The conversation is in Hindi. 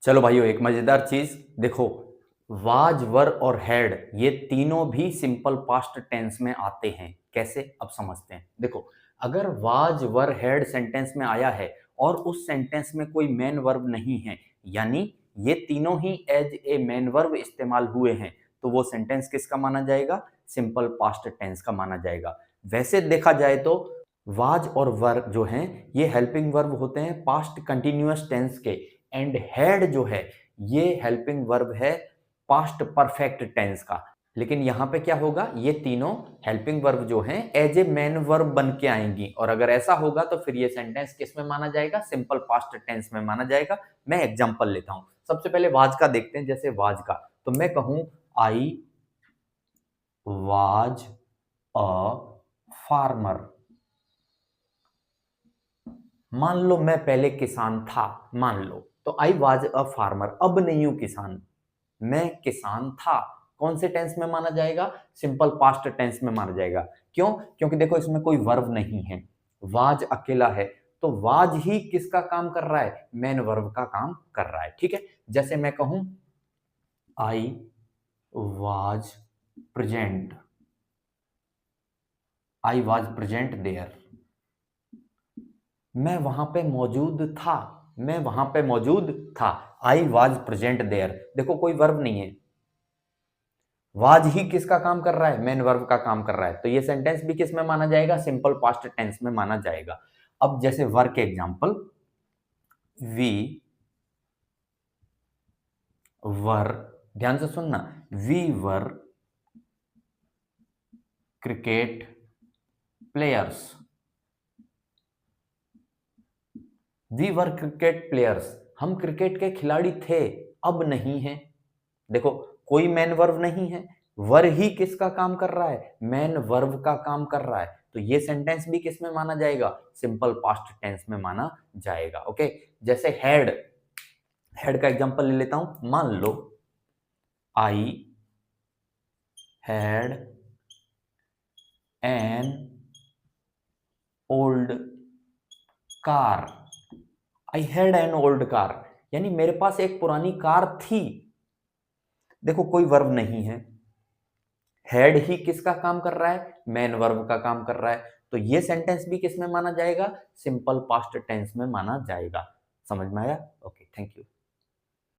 चलो भाइयों, एक मजेदार चीज देखो, वाज, वर और हैड ये तीनों भी सिंपल पास्ट टेंस में आते हैं। कैसे, अब समझते हैं। देखो, अगर वाज, वर, हैड सेंटेंस में आया है और उस सेंटेंस में कोई मेन वर्ब नहीं है, यानी ये तीनों ही एज ए मेन वर्ब इस्तेमाल हुए हैं, तो वो सेंटेंस किसका माना जाएगा? सिंपल पास्ट टेंस का माना जाएगा। वैसे देखा जाए तो वाज और वर जो हैं ये हेल्पिंग वर्ब होते हैं पास्ट कंटिन्यूअस टेंस के, एंड हैड जो है ये हेल्पिंग वर्ब है पास्ट परफेक्ट टेंस का। लेकिन यहां पे क्या होगा, ये तीनों हेल्पिंग वर्ब जो हैं एज ए मेन वर्ब बन के आएंगी, और अगर ऐसा होगा तो फिर ये सेंटेंस किस में माना जाएगा? सिंपल पास्ट टेंस में माना जाएगा। मैं एग्जांपल लेता हूं। सबसे पहले वाज का देखते हैं। जैसे वाज का तो मैं कहूं आई वाज अ फार्मर। मान लो मैं पहले किसान था, मान लो, तो आई वाज अ फार्मर, अब नहीं हूं किसान, मैं किसान था। कौन से टेंस में माना जाएगा? सिंपल पास्ट टेंस में माना जाएगा। क्यों? क्योंकि देखो इसमें कोई वर्ब नहीं है, वाज अकेला है, तो वाज ही किसका काम कर रहा है? मेन वर्ब का काम कर रहा है। ठीक है, जैसे मैं कहूं I was present, I was present there, मैं वहां पे मौजूद था, मैं वहां पे मौजूद था। आई वॉज प्रेजेंट देयर, देखो कोई वर्ब नहीं है, वाज ही किसका काम कर रहा है? मेन वर्ब का काम कर रहा है, तो ये सेंटेंस भी किस में माना जाएगा? सिंपल पास्ट टेंस में माना जाएगा। अब जैसे वर के एग्जांपल, वी वर, ध्यान से सुनना, we were cricket players, we were cricket players, हम क्रिकेट के खिलाड़ी थे, अब नहीं है। देखो कोई मेन वर्ब नहीं है, वर ही किसका काम कर रहा है? मेन वर्ब का काम कर रहा है, तो ये सेंटेंस भी किस में माना जाएगा? सिंपल पास्ट टेंस में माना जाएगा। ओके, जैसे हैड, हैड का एग्जांपल ले लेता हूं। मान लो I had an old car, I had an old car, यानी मेरे पास एक पुरानी कार थी। देखो कोई वर्ब नहीं है, हैड ही किसका काम कर रहा है? मेन वर्ब का काम कर रहा है, तो ये सेंटेंस भी किस में माना जाएगा? सिंपल पास्ट टेंस में माना जाएगा। समझ में आया? Okay, thank you.